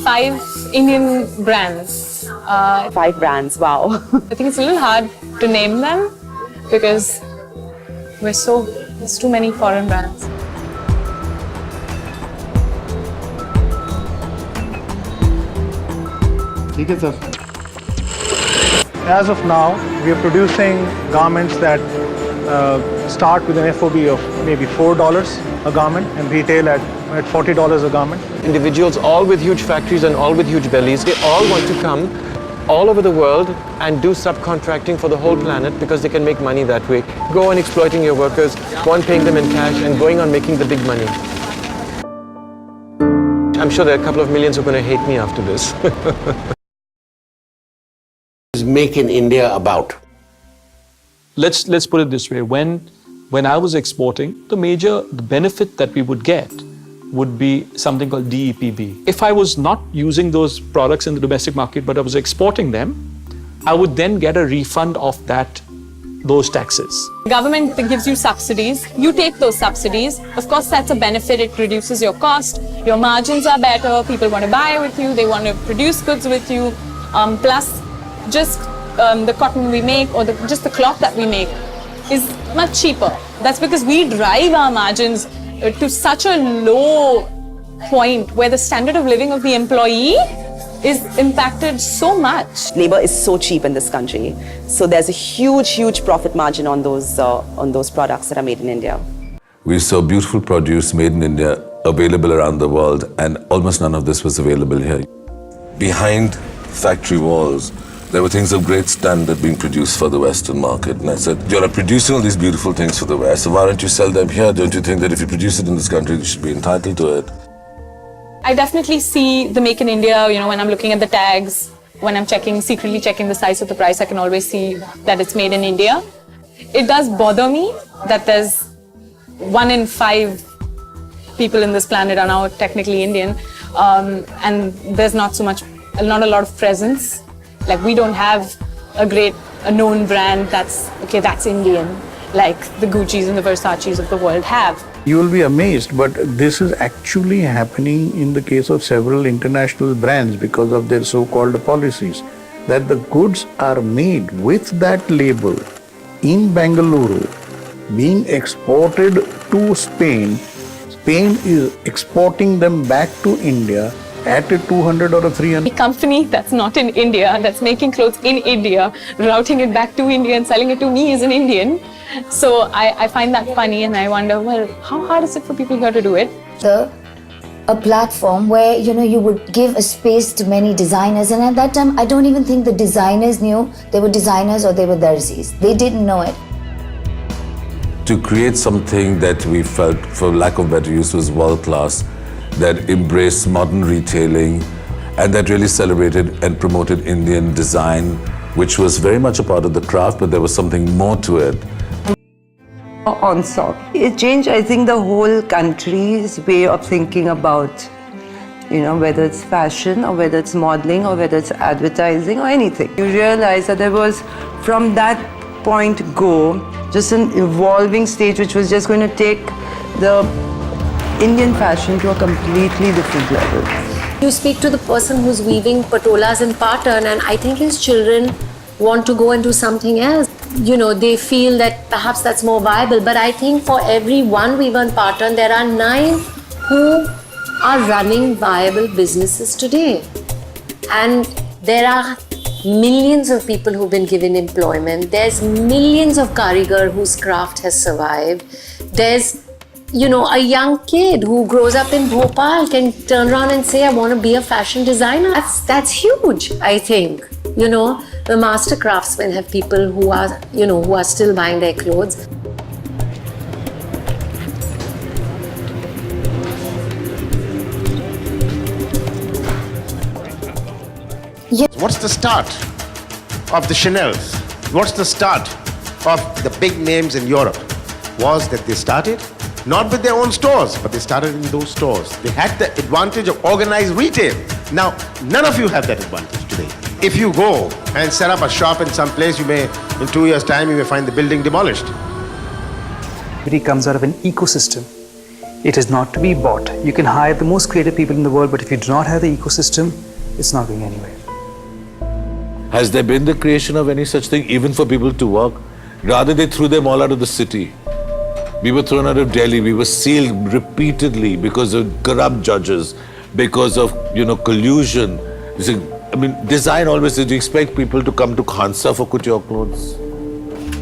5 Indian brands. 5 brands, wow. I think it's a little hard to name them because there's too many foreign brands. As of now, we are producing garments that start with an FOB of maybe $4 a garment and retail at $40 a garment. Individuals all with huge factories and all with huge bellies, they all want to come all over the world and do subcontracting for the whole planet because they can make money that way. Go on exploiting your workers, go on paying them in cash and going on making the big money. I'm sure there are a couple of millions who are going to hate me after this. Is Make in India about? Let's put it this way. When I was exporting, the benefit that we would get would be something called DEPB. If I was not using those products in the domestic market, but I was exporting them, I would then get a refund of those taxes. The government gives you subsidies. You take those subsidies. Of course, that's a benefit. It reduces your cost. Your margins are better. People want to buy with you. They want to produce goods with you. Plus, just the cotton we make or just the cloth that we make is much cheaper. That's because we drive our margins to such a low point where the standard of living of the employee is impacted so much. Labor is so cheap in this country. So there's a huge profit margin on those products that are made in India. We saw beautiful produce made in India available around the world, and almost none of this was available here. Behind factory walls, there were things of great standard being produced for the Western market. And I said, you're producing all these beautiful things for the West, so why don't you sell them here? Don't you think that if you produce it in this country, you should be entitled to it? I definitely see the Make in India, when I'm looking at the tags, when I'm secretly checking the size of the price, I can always see that it's made in India. It does bother me that there's 1 in 5 people in this planet are now technically Indian, and there's not a lot of presence. Like, we don't have a known brand that's Indian, like the Gucci's and the Versace's of the world have. You will be amazed, but this is actually happening in the case of several international brands because of their so-called policies, that the goods are made with that label in Bengaluru, being exported to Spain. Spain is exporting them back to India at a 200 or a 300. A company that's not in India, that's making clothes in India, routing it back to India and selling it to me as an Indian. So I find that funny, and I wonder, well, how hard is it for people here to do it? A platform where, you would give a space to many designers, and at that time, I don't even think the designers knew they were designers or they were darzees. They didn't know it. To create something that we felt, for lack of better use, was world-class, that embraced modern retailing and that really celebrated and promoted Indian design, which was very much a part of the craft, but there was something more to it. ONSOC. It changed, I think, the whole country's way of thinking about, whether it's fashion or whether it's modeling or whether it's advertising or anything. You realize that there was, from that point go, just an evolving stage which was just going to take the Indian fashion to a completely different level. You speak to the person who's weaving patolas in Patan, and I think his children want to go and do something else. They feel that perhaps that's more viable, but I think for every one weaver in Patan, there are 9 who are running viable businesses today. And there are millions of people who've been given employment. There's millions of karigar whose craft has survived. There's a young kid who grows up in Bhopal can turn around and say, I want to be a fashion designer. That's huge, I think. The master craftsmen have people who are still buying their clothes. What's the start of the Chanels? What's the start of the big names in Europe? Was that they started not with their own stores, but they started in those stores. They had the advantage of organized retail. Now, none of you have that advantage today. If you go and set up a shop in some place, in 2 years' time, you may find the building demolished. It comes out of an ecosystem. It is not to be bought. You can hire the most creative people in the world, but if you do not have the ecosystem, it's not going anywhere. Has there been the creation of any such thing, even for people to work? Rather, they threw them all out of the city. We were thrown out of Delhi. We were sealed repeatedly because of corrupt judges, because of, collusion. Design always says you expect people to come to Khansa for couture clothes.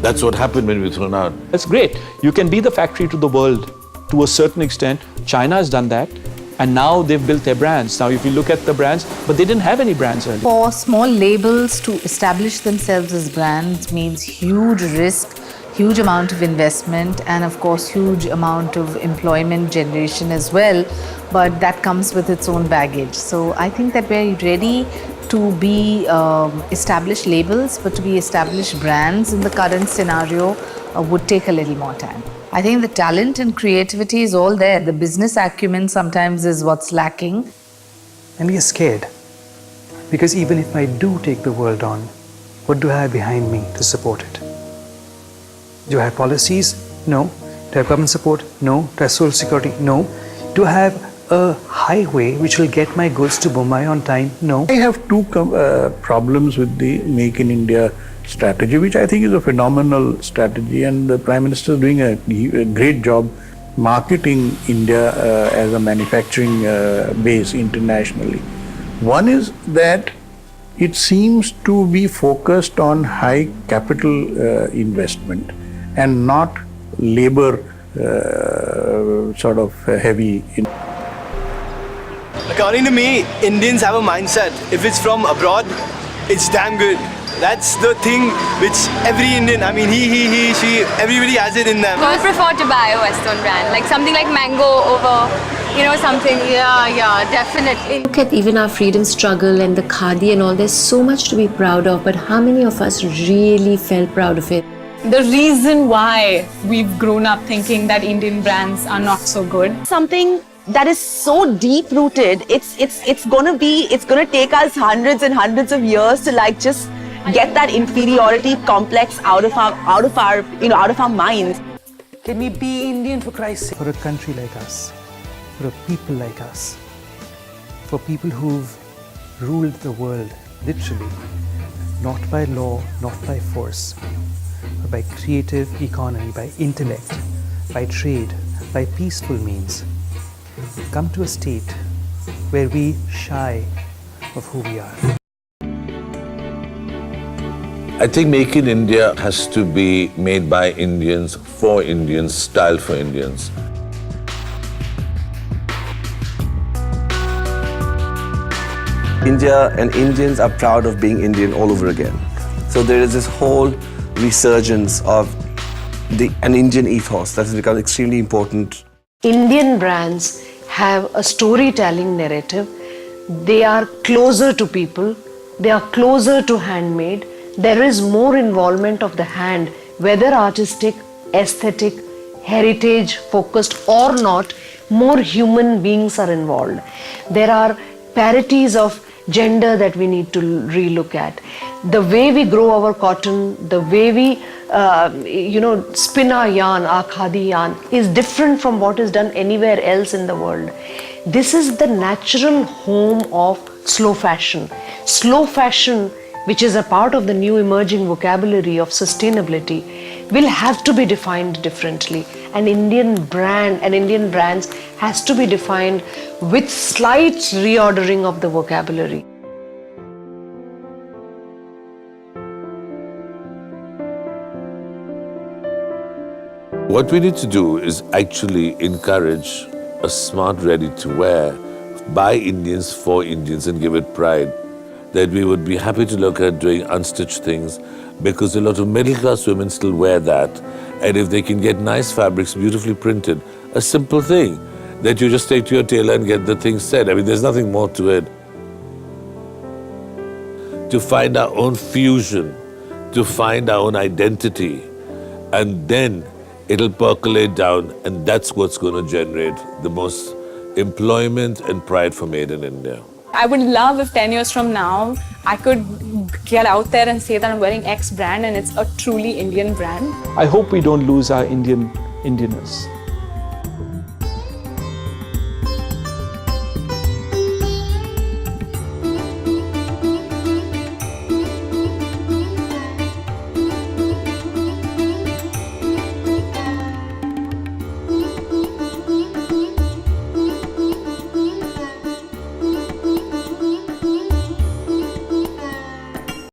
That's what happened when we were thrown out. That's great. You can be the factory to the world to a certain extent. China has done that. And now they've built their brands. Now, if you look at the brands, but they didn't have any brands earlier. For small labels to establish themselves as brands means huge risk, huge amount of investment, and of course, huge amount of employment generation as well. But that comes with its own baggage. So I think that we're ready to be established labels, but to be established brands in the current scenario would take a little more time. I think the talent and creativity is all there. The business acumen sometimes is what's lacking. And we are scared. Because even if I do take the world on, what do I have behind me to support it? Do I have policies? No. Do I have government support? No. Do I have social security? No. Do I have a highway which will get my goods to Mumbai on time? No. I have two problems with the Make in India strategy, which I think is a phenomenal strategy, and the Prime Minister is doing a great job marketing India as a manufacturing base internationally. One is that it seems to be focused on high capital investment and not labor heavy. According to me, Indians have a mindset. If it's from abroad, it's damn good. That's the thing which every Indian, he, she, everybody has it in them. I would prefer to buy a Western brand, like something like Mango over, something, yeah, definitely. Look at even our freedom struggle and the khadi and all, there's so much to be proud of, but how many of us really felt proud of it? The reason why we've grown up thinking that Indian brands are not so good. Something that is so deep rooted, it's gonna take us hundreds and hundreds of years to just get that inferiority complex out of our minds. Can we be Indian, for Christ's sake? For a country like us, for a people like us, for people who've ruled the world, literally, not by law, not by force, but by creative economy, by intellect, by trade, by peaceful means, come to a state where we shy of who we are. I think Make in India has to be made by Indians, for Indians, style for Indians. India and Indians are proud of being Indian all over again. So there is this whole resurgence of an Indian ethos that has become extremely important. Indian brands have a storytelling narrative. They are closer to people. They are closer to handmade. There is more involvement of the hand, whether artistic, aesthetic, heritage focused or not, more human beings are involved. There are parities of gender that we need to relook at. The way we grow our cotton, the way we spin our yarn, our khadi yarn, is different from what is done anywhere else in the world. This is the natural home of slow fashion. Slow fashion, which is a part of the new emerging vocabulary of sustainability, will have to be defined differently. An Indian brand and Indian brands has to be defined with slight reordering of the vocabulary. What we need to do is actually encourage a smart ready-to-wear by Indians for Indians and give it pride. That we would be happy to look at doing unstitched things because a lot of middle-class women still wear that. And if they can get nice fabrics beautifully printed, a simple thing that you just take to your tailor and get the thing set. There's nothing more to it. To find our own fusion, to find our own identity, and then it'll percolate down, and that's what's going to generate the most employment and pride for Made in India. I would love if 10 years from now, I could get out there and say that I'm wearing X brand and it's a truly Indian brand. I hope we don't lose our Indianness.